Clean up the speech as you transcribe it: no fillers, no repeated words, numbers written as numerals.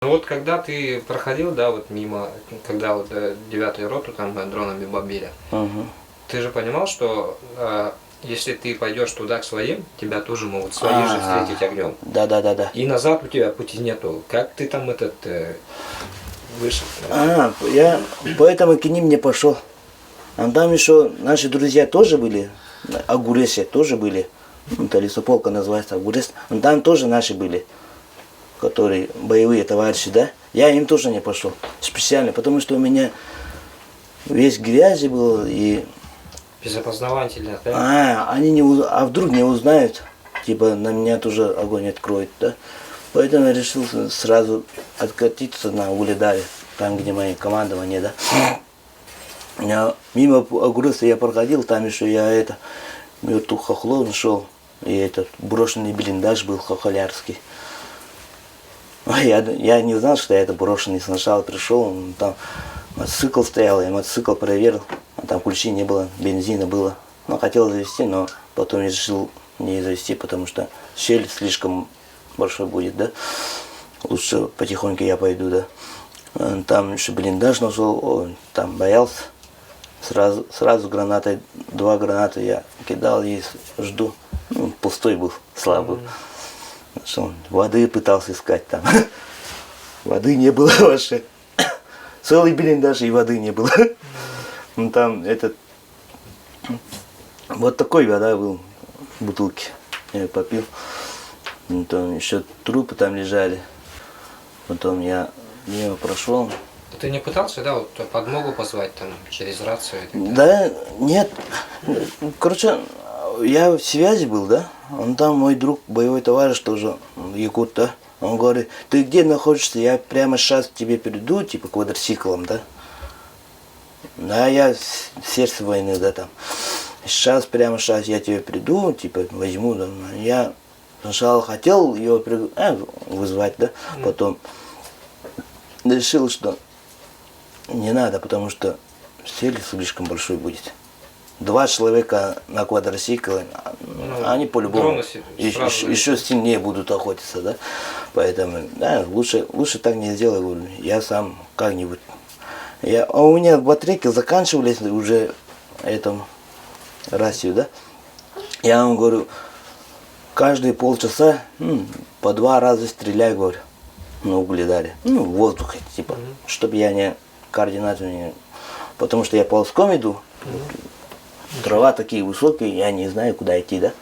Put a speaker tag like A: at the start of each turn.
A: Ну вот когда ты проходил, да, вот мимо, когда вот 9-ю роту там дронами бомбили, ты же понимал, что если ты пойдешь туда к своим, тебя тоже могут свои же встретить огнем.
B: Да.
A: И назад у тебя пути нету. Как ты там вышел?
B: Я поэтому к ним не пошел. А там еще наши друзья тоже были, Агуресе тоже были. Это лесополка называется Агурес. Там тоже наши были, которые боевые товарищи, да. Я им тоже не пошел специально, потому что у меня весь грязи был и...
A: Безопознавательно, да?
B: А вдруг не узнают, типа на меня тоже огонь откроет, да. Поэтому я решил сразу откатиться на Угледаре, там, где мои командования, да. Мимо Агуреса я проходил, там еще я мертвых хохлов нашел, и этот брошенный блиндаж был хохолярский. Я не знал, что это брошенный. Сначала пришел, там мотоцикл стоял, я мотоцикл проверил, а там ключей не было, бензина было. Но хотел завести, но потом решил не завести, потому что щель слишком большой будет, да. Лучше потихоньку я пойду, да. Там еще блиндаж нашел, там боялся. Сразу гранатой, 2 граната я кидал и жду. Пустой был, слабый. Воды пытался искать там. Воды не было вообще. Целый блиндаж и воды не было. Там вот такой вода был в бутылке. Я попил. Там еще трупы там лежали. Потом я мимо прошел.
A: Ты не пытался, да, вот подмогу позвать там через рацию?
B: Да, нет. Короче, я в связи был, да. Он там, мой друг, боевой товарищ тоже, якут, да. Он говорит, ты где находишься? Я прямо сейчас к тебе приду, типа квадроциклом, да. Да, я в сердце войны, да, там. Прямо сейчас я тебе приду, типа возьму, да. Я сначала хотел его вызвать, да. Потом решил, что не надо, потому что сель слишком большой будет. 2 человека на квадроцикле, они по-любому еще сильнее будут охотиться, да. Поэтому, да, лучше так не сделай, говорю. Я сам как-нибудь. А у меня батарейки заканчивались уже этому рацию, да. Я вам говорю, каждые полчаса по 2 раза стреляй, говорю, на Угледаре. В воздухе, типа, чтобы я не координату не... Потому что я ползком иду, трава такие высокие, я не знаю, куда идти, да.